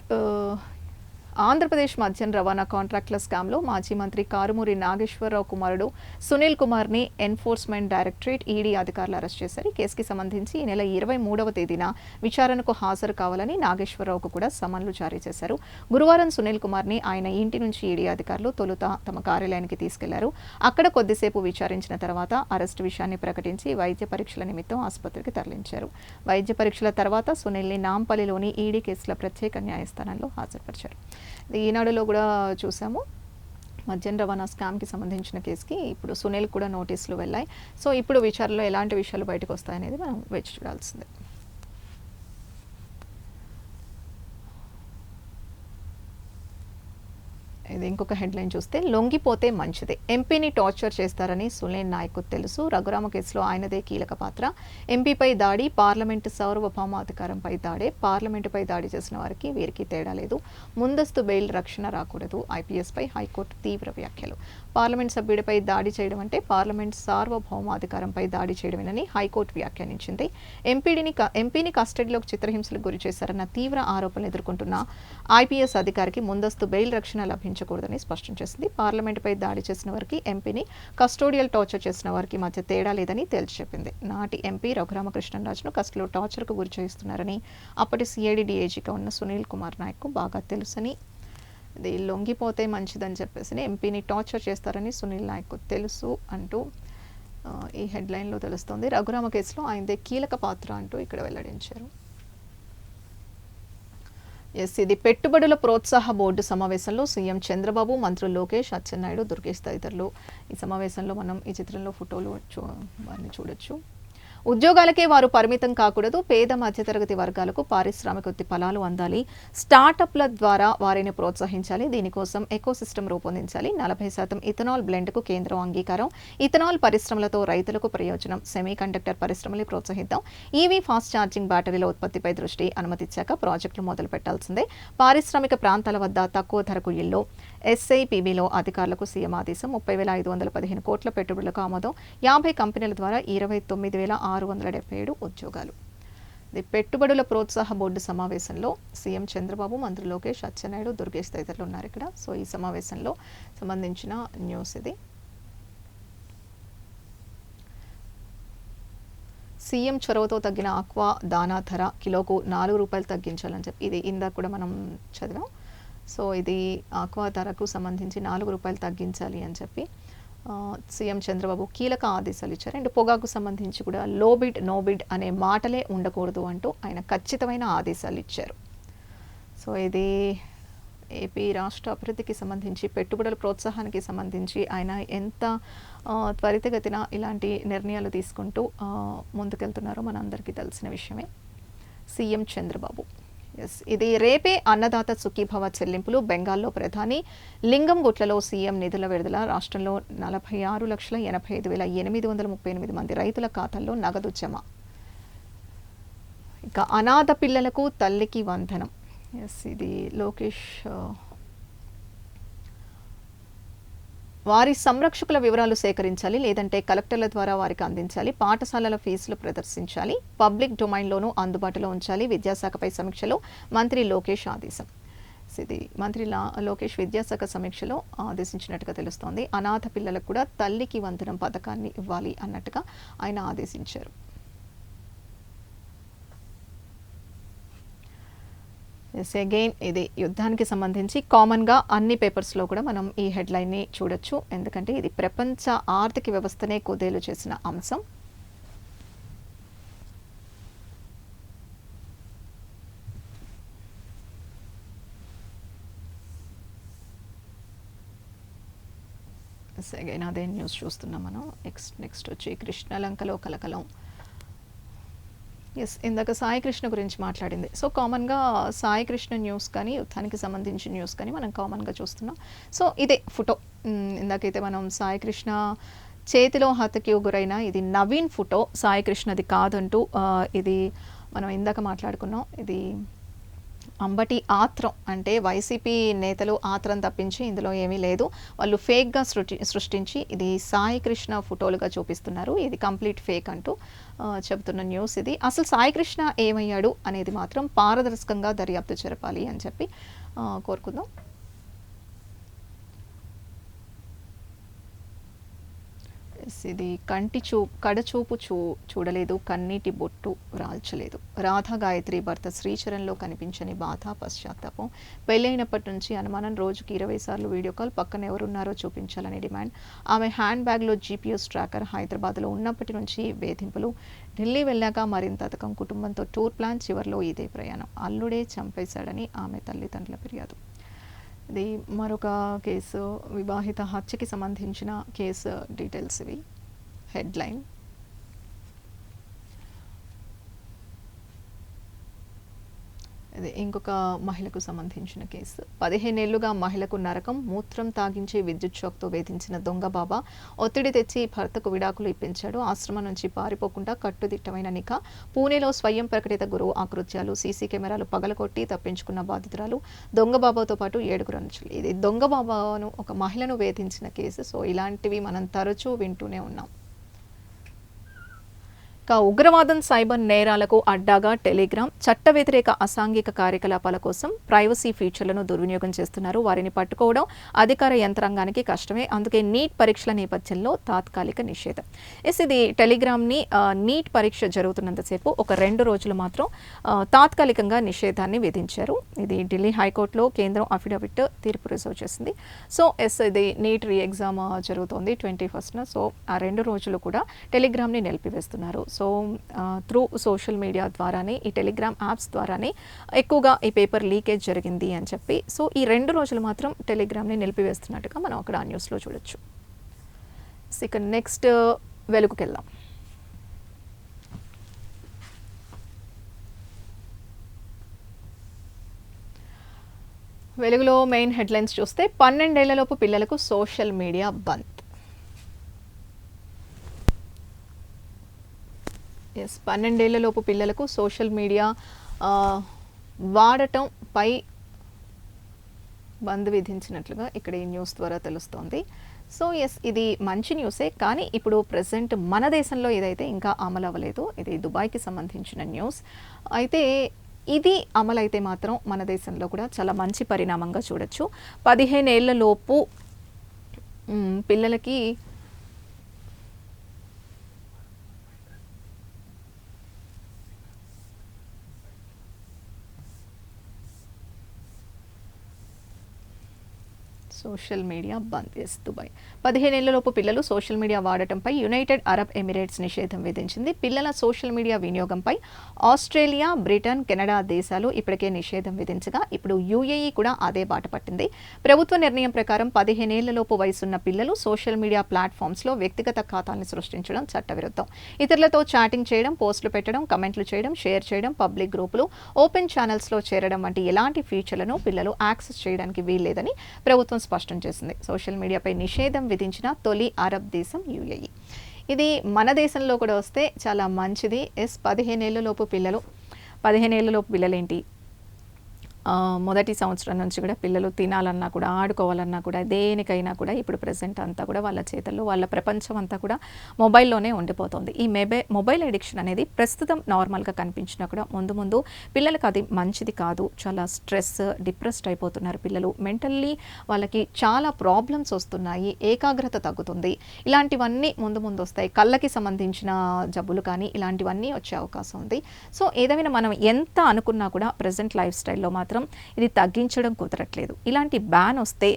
ఆంధ్రప్రదేశ్ మద్యం రవాణా కాంట్రాక్టుల స్కామ్లో మాజీ మంత్రి కారుమూరి నాగేశ్వరరావు కుమారుడు సునీల్ కుమార్ని ఎన్ఫోర్స్మెంట్ డైరెక్టరేట్ ఈడీ అధికారులు అరెస్ట్ చేశారు. ఈ కేసుకి సంబంధించి ఈ నెల 23వ తేదీన విచారణకు హాజరు కావాలని నాగేశ్వరరావుకు కూడా సమన్లు జారీ చేశారు. గురువారం సునీల్ కుమార్ని ఆయన ఇంటి నుంచి ఈడీ అధికారులు తొలుత తమ కార్యాలయానికి తీసుకెళ్లారు. అక్కడ కొద్దిసేపు విచారించిన తర్వాత అరెస్టు విషయాన్ని ప్రకటించి వైద్య పరీక్షల నిమిత్తం ఆసుపత్రికి తరలించారు. వైద్య పరీక్షల తర్వాత సునీల్ని నాంపల్లిలోని ఈడీ కేసుల ప్రత్యేక న్యాయస్థానంలో హాజరుపరిచారు. ఈనాడులో కూడా చూసాము, మద్యం రవాణా స్కామ్కి సంబంధించిన కేసుకి ఇప్పుడు సునీల్ కూడా నోటీసులు వెళ్ళాయి. సో ఇప్పుడు విచారణలో ఎలాంటి విషయాలు బయటకు వస్తాయనేది మనం వేచి చూడాల్సిందే. ఇది ఇంకొక హెడ్లైన్ చూస్తే, లొంగిపోతే మంచిదే, ఎంపీని టార్చర్ చేస్తారని సునీల్ నాయక్కు తెలుసు. రఘురామ కేసులో ఆయనదే కీలక పాత్ర. ఎంపీపై దాడి, పార్లమెంటు సార్వభౌమాధికారంపై దాడే. పార్లమెంటుపై దాడి చేసిన వారికి వీరికి తేడా లేదు. ముందస్తు బెయిల్ రక్షణ రాకూడదు. ఐపీఎస్పై హైకోర్టు తీవ్ర వ్యాఖ్యలు. పార్లమెంట్ సభ్యుడిపై దాడి చేయడం అంటే పార్లమెంట్ సార్వభౌమాధికారంపై దాడి చేయడమేనని హైకోర్టు వ్యాఖ్యానించింది. ఎంపీని కస్టడీలోకి చిత్రహింసలకు గురి చేశారన్న తీవ్ర ఆరోపణలు ఎదుర్కొంటున్న ఐపీఎస్ అధికారికి ముందస్తు బెయిల్ రక్షణ లభించకూడదని స్పష్టం చేసింది. పార్లమెంటుపై దాడి చేసిన వారికి, ఎంపీని కస్టోడియల్ టార్చర్ చేసిన వారికి మధ్య తేడా లేదని తేల్చి చెప్పింది. నాటి ఎంపీ రఘురామకృష్ణరాజును కస్టడీలో టార్చర్కు గురి చేస్తున్నారని అప్పటి సిఐడి డీఐజీగా ఉన్న సునీల్ కుమార్ నాయక్కు బాగా తెలుసని, ఇది లొంగిపోతే మంచిదని చెప్పేసి ఎంపీని టార్చర్ చేస్తారని సునీల్ నాయక్కు తెలుసు అంటూ ఈ హెడ్లైన్లో తెలుస్తోంది. రఘురామ కేసులో ఆయనదే కీలక పాత్ర అంటూ ఇక్కడ వెల్లడించారు. ఇది పెట్టుబడుల ప్రోత్సాహ బోర్డు సమావేశంలో సీఎం చంద్రబాబు, మంత్రులు లోకేష్, అచ్చెన్నాయుడు, దుర్గేష్ తదితరులు. ఈ సమావేశంలో మనం ఈ చిత్రంలో ఫోటోలు వారిని చూడొచ్చు. ఉద్యోగాలకే వారు పరిమితం కాకూడదు. పేద మధ్యతరగతి వర్గాలకు పారిశ్రామికోత్పత్తి ఫలాలు అందాలి. స్టార్టప్ల ద్వారా వారిని ప్రోత్సహించాలి. దీనికోసం ఎకోసిస్టమ్ రూపొందించాలి. 40% ఇథనాల్ బ్లెండ్కు కేంద్రం అంగీకారం. ఇథనాల్ పరిశ్రమలతో రైతులకు ప్రయోజనం. సెమీ కండక్టర్ పరిశ్రమల్ని ప్రోత్సహిద్దాం. ఈవీ ఫాస్ట్ ఛార్జింగ్ బ్యాటరీల ఉత్పత్తిపై దృష్టి. అనుమతిచ్చాక ప్రాజెక్టులు మొదలు పెట్టాల్సిందే. పారిశ్రామిక ప్రాంతాల వద్ద తక్కువ ధరకు ఇళ్లు. ఎస్ఐపిబిలో అధికారులకు సీఎం ఆదేశం. 30,515 కోట్ల పెట్టుబడులకు ఆమోదం. 50 కంపెనీల ద్వారా 29,677 ఉద్యోగాలు. పెట్టుబడుల ప్రోత్సాహ బోర్డు సమావేశంలో సీఎం చంద్రబాబు, మంత్రి లోకేష్, అచ్చెన్నాయుడు, దుర్గేష్ తదితరులు ఉన్నారు ఇక్కడ. సో ఈ సమావేశంలో సంబంధించిన న్యూస్ ఇది. సీఎం చొరవతో తగ్గిన ఆక్వా దానా ధర కిలోకు ₹4 తగ్గించాలని చెప్పి ఇది ఇందాక కూడా మనం చదివాం. సో ఇది ఆక్వా ధరకు సంబంధించి ₹4 తగ్గించాలి అని చెప్పి సీఎం చంద్రబాబు కీలక ఆదేశాలు ఇచ్చారు. అండ్ పొగాకు సంబంధించి కూడా లో బిడ్, నో బిడ్ అనే మాటలే ఉండకూడదు అంటూ ఆయన ఖచ్చితమైన ఆదేశాలు ఇచ్చారు. సో ఇది ఏపీ రాష్ట్ర అభివృద్ధికి సంబంధించి, పెట్టుబడుల ప్రోత్సాహానికి సంబంధించి ఆయన ఎంత త్వరితగతిన ఇలాంటి నిర్ణయాలు తీసుకుంటూ ముందుకెళ్తున్నారో మనందరికీ తెలిసిన విషయమే. సీఎం చంద్రబాబు ఇది రేపే అన్నదాత సుఖీభవ చెల్లింపులు. బెంగాల్లో ప్రధాని, లింగంగుట్లలో సీఎం నిధుల విడుదల. రాష్ట్రంలో 46,85,838 మంది రైతుల ఖాతాల్లో నగదు జమ. ఇక అనాథ పిల్లలకు తల్లికి వందనం. ఇది లోకేష్ వారి సంరక్షకుల వివరాలు సేకరించాలి, లేదంటే కలెక్టర్ల ద్వారా వారికి అందించాలి. పాఠశాలల ఫీజులు ప్రదర్శించాలి, పబ్లిక్ డొమైన్లోనూ అందుబాటులో ఉంచాలి. విద్యాశాఖపై సమీక్షలో మంత్రి లోకేష్ ఆదేశం. ఇది మంత్రి లోకేష్ విద్యాశాఖ సమీక్షలో ఆదేశించినట్టుగా తెలుస్తోంది. అనాథ పిల్లలకు కూడా తల్లికి వందనం పథకాన్ని ఇవ్వాలి అన్నట్టుగా ఆయన ఆదేశించారు. అగైన్ ఇది యుద్ధానికి సంబంధించి కామన్గా అన్ని పేపర్స్లో కూడా మనం ఈ హెడ్లైన్ని చూడొచ్చు. ఎందుకంటే ఇది ప్రపంచ ఆర్థిక వ్యవస్థనే కుదేలు చేసిన అంశం. అగైన్ అదే న్యూస్ చూస్తున్నాం మనం. నెక్స్ట్ వచ్చి కృష్ణలంకలో కలకలం. ఎస్, ఇందాక సాయి కృష్ణ గురించి మాట్లాడింది. సో కామన్గా సాయి కృష్ణ న్యూస్ కానీ యుద్ధానికి సంబంధించిన న్యూస్ కానీ మనం కామన్గా చూస్తున్నాం. సో ఇదే ఫోటో ఇందాకైతే మనం సాయి కృష్ణ చేతిలో హతకి గురైన ఇది నవీన్ ఫోటో, సాయి కృష్ణది కాదంటూ ఇది మనం ఇందాక మాట్లాడుకున్నాం. ఇది అంబటి ఆత్రం, అంటే వైసీపీ నేతలు ఆత్రం తప్పించి ఇందులో ఏమీ లేదు. వాళ్ళు ఫేక్గా సృష్టించి ఇది సాయి కృష్ణ ఫోటోలుగా చూపిస్తున్నారు. ఇది కంప్లీట్ ఫేక్ అంటూ చెబుతున్న న్యూస్ ఇది. అసలు సాయి కృష్ణ ఏమయ్యాడు అనేది మాత్రం పారదర్శకంగా దర్యాప్తు జరపాలి అని చెప్పి కోరుకుందాం. ఇది కడచూపు చూడలేదు, కన్నీటి బొట్టు రాల్చలేదు. రాధా గాయత్రి భర్త శ్రీచరణ్లో కనిపించని బాధ, పశ్చాత్తాపం. పెళ్ళైనప్పటి నుంచి అనుమానం, రోజుకి 20 సార్లు వీడియో కాల్, పక్కన ఎవరున్నారో చూపించాలని డిమాండ్. ఆమె హ్యాండ్ బ్యాగ్లో జీపీఎస్ ట్రాకర్, హైదరాబాద్లో ఉన్నప్పటి నుంచి వేధింపులు. ఢిల్లీ వెళ్ళాక మరింత అతకం, కుటుంబంతో టూర్ ప్లాన్, చివరిలో ఇదే ప్రయాణం. అల్లుడే చంపేశాడని ఆమె తల్లిదండ్రుల ఫిర్యాదు. ఇది మరొక కేసు, వివాహిత హత్యకి సంబంధించిన కేసు డీటెయిల్స్ ఇవి. హెడ్లైన్. ఇది ఇంకొక మహిళకు సంబంధించిన కేసు. 15 ఏళ్లుగా మహిళకు నరకం, మూత్రం తాగించి విద్యుత్ షాక్తో వేధించిన దొంగ బాబా ఒత్తిడి తెచ్చి భర్తకు విడాకులు ఇప్పించాడు. ఆశ్రమం నుంచి పారిపోకుండా కట్టుదిట్టమైన నిఘా. పూణేలో స్వయం ప్రకటిత గురువు ఆకృత్యాలు, సీసీ కెమెరాలు పగలగొట్టి తప్పించుకున్న బాధితురాలు. దొంగ బాబాతో పాటు 7 అనుచరులు. ఇది దొంగ బాబాను ఒక మహిళను వేధించిన కేసు. సో ఇలాంటివి మనం తరచూ వింటూనే ఉన్నాం. ఉగ్రవాదం, సైబర్ నేరాలకు అడ్డాగా టెలిగ్రామ్. చట్ట వ్యతిరేక అసాంఘిక కార్యకలాపాల కోసం ప్రైవసీ ఫీచర్లను దుర్వినియోగం చేస్తున్నారు. వారిని పట్టుకోవడం అధికార యంత్రాంగానికి కష్టమే. అందుకే నీట్ పరీక్షల నేపథ్యంలో తాత్కాలిక నిషేధం. ఇది టెలిగ్రామ్ని నీట్ పరీక్ష జరుగుతున్నంతసేపు ఒక 2 రోజులు మాత్రం తాత్కాలికంగా నిషేధాన్ని విధించారు. ఇది ఢిల్లీ హైకోర్టులో కేంద్రం అఫిడవిట్ తీర్పు రిజర్వ్ చేసింది. సో ఇది నీట్ రీ ఎగ్జామ్ జరుగుతోంది 21న. సో ఆ 2 రోజులు కూడా టెలిగ్రామ్ని నిలిపివేస్తున్నారు. సో త్రూ సోషల్ మీడియా ద్వారానే, ఈ టెలిగ్రామ్ యాప్స్ ద్వారానే ఎక్కువగా ఈ పేపర్ లీకేజ్ జరిగింది అని చెప్పి, సో ఈ 2 రోజులు మాత్రం టెలిగ్రామ్ని నిలిపివేస్తున్నట్టుగా మనం అక్కడ ఆ న్యూస్లో చూడొచ్చు. ఇక నెక్స్ట్ వెలుగుకి వెళ్దాం. వెలుగులో మెయిన్ హెడ్లైన్స్ చూస్తే 12 ఏళ్లలోపు పిల్లలకు సోషల్ మీడియా బంద్. 12 ఏళ్లలోపు పిల్లలకు సోషల్ మీడియా వాడటంపై బంద్ విధించినట్లుగా ఇక్కడ ఈ న్యూస్ ద్వారా తెలుస్తోంది. సో ఇది మంచి న్యూసే, కానీ ఇప్పుడు ప్రెసెంట్ మన దేశంలో ఇదైతే ఇంకా అమలు అవ్వలేదు. ఇది దుబాయ్కి సంబంధించిన న్యూస్ అయితే. ఇది అమలైతే మాత్రం మన దేశంలో కూడా చాలా మంచి పరిణామంగా చూడొచ్చు. 15 ఏళ్లలోపు పిల్లలకి సోషల్ మీడియా బంద్. దుబాయ్ 15 ఏళ్లలోపు పిల్లలు సోషల్ మీడియా వాడటంపై యునైటెడ్ అరబ్ ఎమిరేట్స్ నిషేధం విధించింది. పిల్లల సోషల్ మీడియా వినియోగంపై ఆస్ట్రేలియా, బ్రిటన్, కెనడా దేశాలు ఇప్పటికే నిషేధం విధించగా ఇప్పుడు యూఏఈ కూడా అదే బాట పట్టింది. ప్రభుత్వ నిర్ణయం ప్రకారం 15 ఏళ్లలోపు వయసున్న పిల్లలు సోషల్ మీడియా ప్లాట్ఫామ్స్లో వ్యక్తిగత ఖాతాలను సృష్టించడం చట్టవిరుద్ధం. ఇతరులతో చాటింగ్ చేయడం, పోస్టులు పెట్టడం, కమెంట్లు చేయడం, షేర్ చేయడం, పబ్లిక్ గ్రూపులు, ఓపెన్ ఛానల్స్లో చేరడం వంటి ఎలాంటి ఫీచర్లను పిల్లలు యాక్సెస్ చేయడానికి వీల్లేదని ప్రభుత్వం స్పష్టం చేసింది. సోషల్ మీడియాపై నిషేధం విధించిన తొలి అరబ్ దేశం యూఏఈ. ఇది మన దేశంలో కూడా వస్తే చాలా మంచిది. 15 ఏళ్లలోపు పిల్లలు ఏంటి, మొదటి సంవత్సరం నుంచి కూడా పిల్లలు తినాలన్నా కూడా, ఆడుకోవాలన్నా కూడా, దేనికైనా కూడా ఇప్పుడు ప్రెసెంట్ అంతా కూడా వాళ్ళ చేతుల్లో, వాళ్ళ ప్రపంచం అంతా కూడా మొబైల్లోనే ఉండిపోతుంది. ఈ మొబైల్ అడిక్షన్ అనేది ప్రస్తుతం నార్మల్గా కనిపించినా కూడా ముందు ముందు పిల్లలకు అది మంచిది కాదు. చాలా స్ట్రెస్, డిప్రెస్డ్ అయిపోతున్నారు పిల్లలు. మెంటల్లీ వాళ్ళకి చాలా ప్రాబ్లమ్స్ వస్తున్నాయి. ఏకాగ్రత తగ్గుతుంది. ఇలాంటివన్నీ ముందు ముందు వస్తాయి. కళ్ళకి సంబంధించిన జబ్బులు కానీ ఇలాంటివన్నీ వచ్చే అవకాశం ఉంది. సో ఏదైనా మనం ఎంత అనుకున్నా కూడా ప్రెసెంట్ లైఫ్ స్టైల్లో మాత్రం ఇది తగ్గించడం కుదరట్లేదు. ఇలాంటి బ్యాన్ వస్తే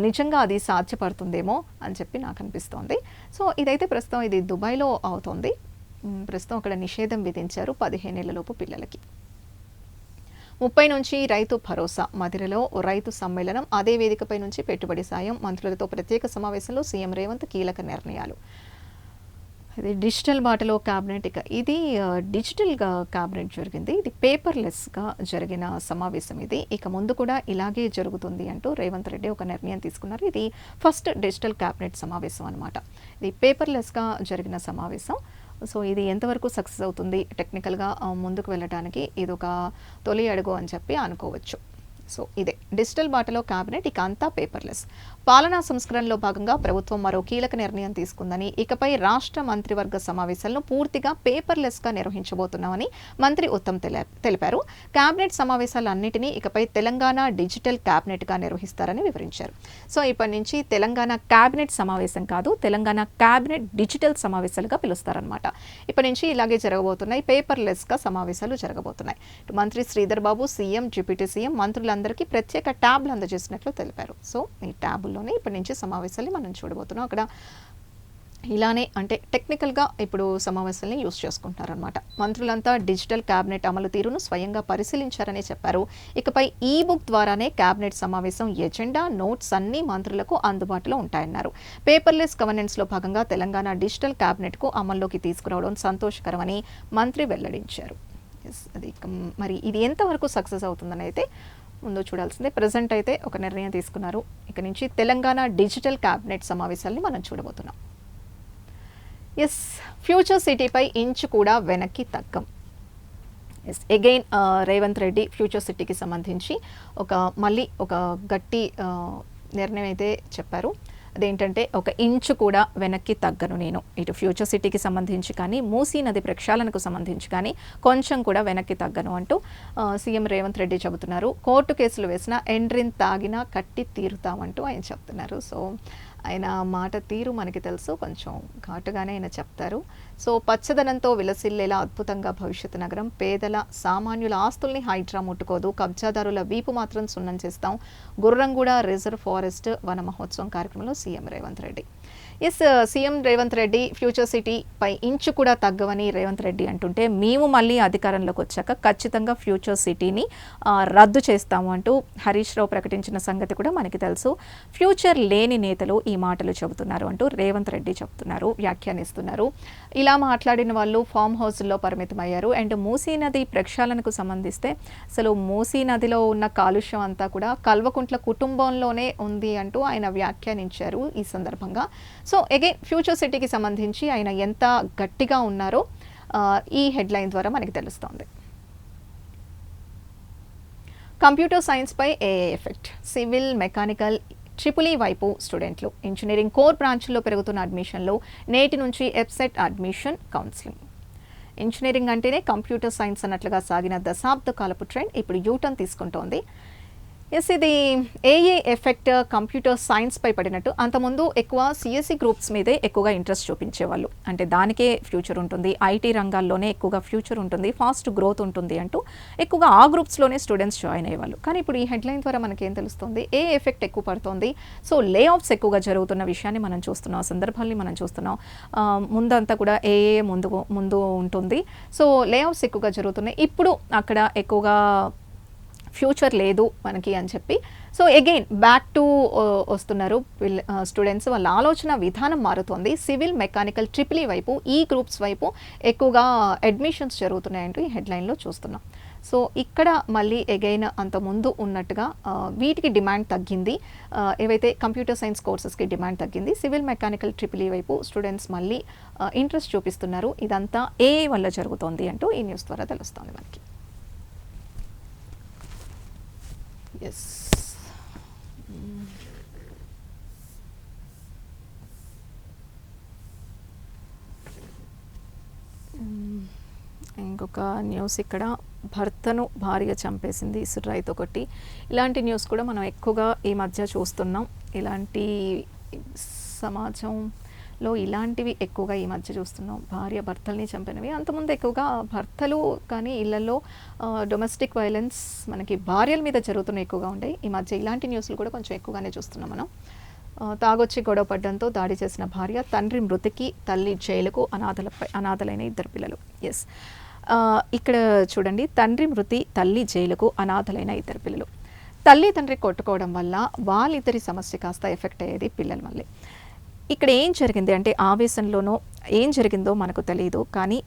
నిజంగా అది సాధ్యపడుతుందేమో అని చెప్పి నాకు అనిపిస్తోంది. సో ఇదైతే ప్రస్తుతం ఇది దుబాయ్లో అవుతోంది. ప్రస్తుతం అక్కడ నిషేధం విధించారు 15 ఏళ్లలోపు పిల్లలకి. 30 నుంచి రైతు భరోసా, మదిరలో రైతు సమ్మేళనం, అదే వేదికపై నుంచి పెట్టుబడి సాయం, మంత్రులతో ప్రత్యేక సమావేశంలో సీఎం రేవంత్ కీలక నిర్ణయాలు. ఇది డిజిటల్ బాటలో క్యాబినెట్. ఇక ఇది డిజిటల్గా క్యాబినెట్ జరిగింది. ఇది పేపర్లెస్గా జరిగిన సమావేశం ఇది. ఇక ముందు కూడా ఇలాగే జరుగుతుంది అంటూ రేవంత్ రెడ్డి ఒక నిర్ణయం తీసుకున్నారు. ఇది ఫస్ట్ డిజిటల్ క్యాబినెట్ సమావేశం అనమాట. ఇది పేపర్లెస్గా జరిగిన సమావేశం. సో ఇది ఎంతవరకు సక్సెస్ అవుతుంది టెక్నికల్గా ముందుకు వెళ్ళడానికి ఇది ఒక తొలి అడుగు అని చెప్పి అనుకోవచ్చు. సో ఇదే డిజిటల్ బాటలో క్యాబినెట్. ఇక అంతా పేపర్లెస్. పాలనా సంస్కరణలో భాగంగా ప్రభుత్వం మరో కీలక నిర్ణయం తీసుకుందని, ఇకపై రాష్ట్ర మంత్రివర్గ సమావేశాలను పూర్తిగా పేపర్లెస్గా నిర్వహించబోతున్నామని మంత్రి ఉత్తమ్ తెలిపారు. క్యాబినెట్ సమావేశాలన్నింటినీ ఇకపై తెలంగాణ డిజిటల్ క్యాబినెట్గా నిర్వహిస్తారని వివరించారు. సో ఇప్పటి నుంచి తెలంగాణ క్యాబినెట్ సమావేశం కాదు, తెలంగాణ క్యాబినెట్ డిజిటల్ సమావేశాలుగా పిలుస్తారనమాట. ఇప్పటి నుంచి ఇలాగే జరగబోతున్నాయి, పేపర్లెస్గా సమావేశాలు జరగబోతున్నాయి. మంత్రి Sridhar Babu, CM, deputy CM, మంత్రులందరికీ ప్రత్యేక ట్యాబ్లు అందజేసినట్లు తెలిపారు. సో ఈ ట్యాబుల్లోనే ఇప్పటి నుంచి సమావేశాన్ని మనం చూడబోతున్నాం. అక్కడ ఇలానే అంటే టెక్నికల్గా ఇప్పుడు సమావేశాలని యూజ్ చేసుకుంటున్నారనమాట. మంత్రులంతా డిజిటల్ క్యాబినెట్ అమలు తీరును స్వయంగా పరిశీలించారని చెప్పారు. ఇకపై ఈ బుక్ ద్వారానే క్యాబినెట్ సమావేశం ఎజెండా, నోట్స్ అన్ని మంత్రులకు అందుబాటులో ఉంటాయన్నారు. పేపర్లెస్ గవర్నెన్స్లో భాగంగా తెలంగాణ డిజిటల్ క్యాబినెట్కు అమల్లోకి తీసుకురావడం సంతోషకరమని మంత్రి వెల్లడించారు. అది మరి ఇది ఎంతవరకు సక్సెస్ అవుతుందని అయితే ముందు చూడాల్సిందే. ప్రజెంట్ అయితే ఒక నిర్ణయం తీసుకున్నారు. ఇక నుంచి తెలంగాణ డిజిటల్ క్యాబినెట్ సమావేశాలని మనం చూడబోతున్నాం. ఎస్, ఫ్యూచర్ సిటీపై ఇంచు కూడా వెనక్కి తగ్గం. Yes, again Revanth Reddy future సిటీకి సంబంధించి మళ్ళీ ఒక గట్టి నిర్ణయం అయితే చెప్పారు. అదేంటంటే ఒక ఇంచు కూడా వెనక్కి తగ్గను నేను, ఇటు ఫ్యూచర్ సిటీకి సంబంధించి కానీ మూసీ నది ప్రక్షాళనకు సంబంధించి కానీ కొంచెం కూడా వెనక్కి తగ్గను అంటూ సీఎం రేవంత్ రెడ్డి చెబుతున్నారు. కోర్టు కేసులు వేసిన ఎండ్రిన్ తాగినా కట్టి తీరుతామంటూ ఆయన చెప్తున్నారు. సో ఆయన మాట తీరు మనకి తెలుసు, కొంచెం ఘాటుగానే ఆయన చెప్తారు. సో పచ్చదనంతో విలసిల్లేలా అద్భుతంగా భవిష్యత్తు నగరం, పేదల సామాన్యుల ఆస్తుల్ని హైడ్రా ముట్టుకోదు, కబ్జాదారుల వీపు మాత్రం సున్నం చేస్తాం, గుర్రంగూడ రిజర్వ్ ఫారెస్ట్ వన మహోత్సవం కార్యక్రమంలో CM Revanth Reddy. Yes, CM Revanth Reddy future సిటీపై ఇంచు కూడా తగ్గవని రేవంత్ రెడ్డి అంటుంటే, మేము మళ్ళీ అధికారంలోకి వచ్చాక ఖచ్చితంగా ఫ్యూచర్ సిటీని రద్దు చేస్తాము అంటూ హరీష్ రావు ప్రకటించిన సంగతి కూడా మనకి తెలుసు. ఫ్యూచర్ లేని నేతలు ఈ మాటలు చెబుతున్నారు అంటూ రేవంత్ రెడ్డి చెబుతున్నారు, వ్యాఖ్యానిస్తున్నారు. ఇలా మాట్లాడిన వాళ్ళు ఫామ్ హౌస్లో పరిమితమయ్యారు. అండ్ మూసీ నది ప్రక్షాళనకు సంబంధిస్తే అసలు మూసీ నదిలో ఉన్న కాలుష్యం అంతా కూడా కల్వకుంట్ల కుటుంబంలోనే ఉంది అంటూ ఆయన వ్యాఖ్యానించారు ఈ సందర్భంగా. సో అగైన్ ఫ్యూచర్ సిటీకి సంబంధించి ఆయన ఎంత గట్టిగా ఉన్నారో ఈ హెడ్లైన్ ద్వారా మనకి తెలుస్తోంది. కంప్యూటర్ సైన్స్పై AI effect, civil, mechanical, triple వైపు స్టూడెంట్లు, ఇంజనీరింగ్ కోర్ బ్రాంచ్లో పెరుగుతున్న అడ్మిషన్లో నేటి నుంచి ఎబ్సెట్ అడ్మిషన్ కౌన్సిలింగ్. ఇంజనీరింగ్ అంటేనే కంప్యూటర్ సైన్స్ అన్నట్లుగా సాగిన దశాబ్ద కాలపు ట్రెండ్ ఇప్పుడు యూటర్న్ తీసుకుంటోంది. ఎస్, ఇది ఏఏ ఎఫెక్ట్ కంప్యూటర్ సైన్స్పై పడినట్టు. అంతకుముందు ఎక్కువ సిఎస్సి గ్రూప్స్ మీదే ఎక్కువగా ఇంట్రెస్ట్ చూపించేవాళ్ళు, అంటే దానికే ఫ్యూచర్ ఉంటుంది, ఐటీ రంగాల్లోనే ఎక్కువగా ఫ్యూచర్ ఉంటుంది, ఫాస్ట్ గ్రోత్ ఉంటుంది అంటూ ఎక్కువగా ఆ గ్రూప్స్లోనే స్టూడెంట్స్ జాయిన్ అయ్యేవాళ్ళు. కానీ ఇప్పుడు ఈ హెడ్లైన్ ద్వారా మనకేం తెలుస్తుంది, ఏ ఎఫెక్ట్ ఎక్కువ పడుతుంది. సో లే ఆఫ్స్ ఎక్కువగా జరుగుతున్న విషయాన్ని మనం చూస్తున్నాం, సందర్భాల్ని మనం చూస్తున్నాం. ముందంతా కూడా ఏఏ ముందు ఉంటుంది. సో లే ఆఫ్స్ ఎక్కువగా జరుగుతున్నాయి. ఇప్పుడు అక్కడ ఎక్కువగా ఫ్యూచర్ లేదు మనకి అని చెప్పి, సో అగైన్ బ్యాక్ టు వస్తున్నారు స్టూడెంట్స్. వాళ్ళ ఆలోచన విధానం మారుతోంది. సివిల్, మెకానికల్, ట్రిపుల్ వైపు, ఈ గ్రూప్స్ వైపు ఎక్కువగా అడ్మిషన్స్ జరుగుతున్నాయంటూ ఈ హెడ్లైన్లో చూస్తున్నాం. సో ఇక్కడ మళ్ళీ అగైన్ అంతకుముందు ఉన్నట్టుగా వీటికి డిమాండ్ తగ్గింది. ఏవైతే కంప్యూటర్ సైన్స్ కోర్సెస్కి డిమాండ్ తగ్గింది. సివిల్, మెకానికల్, ట్రిపుల్ వైపు స్టూడెంట్స్ మళ్ళీ ఇంట్రెస్ట్ చూపిస్తున్నారు. ఇదంతా ఏఐ వల్ల జరుగుతోంది అంటూ ఈ న్యూస్ ద్వారా తెలుస్తోంది మనకి. ఎస్, ఇంకొక న్యూస్ ఇక్కడ, భర్తను భార్య చంపేసింది ఇసురాయితో కొట్టి. ఇలాంటి న్యూస్ కూడా మనం ఎక్కువగా ఈ మధ్య చూస్తున్నాం. ఇలాంటి సమాజంలో ఇలాంటివి ఎక్కువగా ఈ మధ్య చూస్తున్నాం. భార్య భర్తల్ని చంపినవి. అంతకుముందు ఎక్కువగా భర్తలు కానీ ఇళ్లలో డొమెస్టిక్ వైలెన్స్ మనకి భార్యల మీద జరుగుతున్న ఎక్కువగా ఉంటాయి. ఈ మధ్య ఇలాంటి న్యూస్లు కూడా కొంచెం ఎక్కువగానే చూస్తున్నాం మనం. తాగొచ్చి గొడవ పడ్డంతో దాడి చేసిన భార్య, తండ్రి మృతికి, తల్లి జైలుకు, అనాథలైన 2 పిల్లలు. ఎస్, ఇక్కడ చూడండి, తండ్రి మృతి, తల్లి జైలుకు, అనాథలైన ఇద్దరు పిల్లలు. తల్లి తండ్రి కొట్టుకోవడం వల్ల వాళ్ళిద్దరి సమస్య కాస్త ఎఫెక్ట్ అయ్యేది పిల్లల వల్లే. ఇక్కడ ఏం జరిగింది అంటే ఆవేశంలోనో ఏం జరిగిందో మనకు తెలియదు, కానీ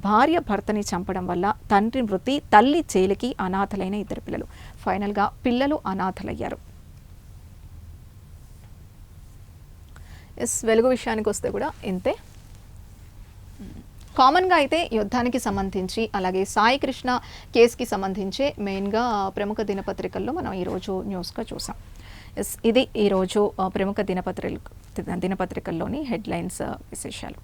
భార్య భర్తని చంపడం వల్ల తండ్రి మృతి, తల్లి జైలుకి, అనాథలైన ఇద్దరు పిల్లలు. ఫైనల్గా పిల్లలు అనాథలయ్యారు. వెలుగు విషయానికి వస్తే కూడా ఇంతే. కామన్గా అయితే యుద్ధానికి సంబంధించి, అలాగే సాయి కృష్ణ కేసుకి సంబంధించి మెయిన్గా ప్రముఖ దినపత్రికల్లో మనం ఈరోజు న్యూస్గా చూసాం. ఇది ఈరోజు ప్రముఖ దినపత్రికల్లోని హెడ్లైన్స్ విశేషాలు.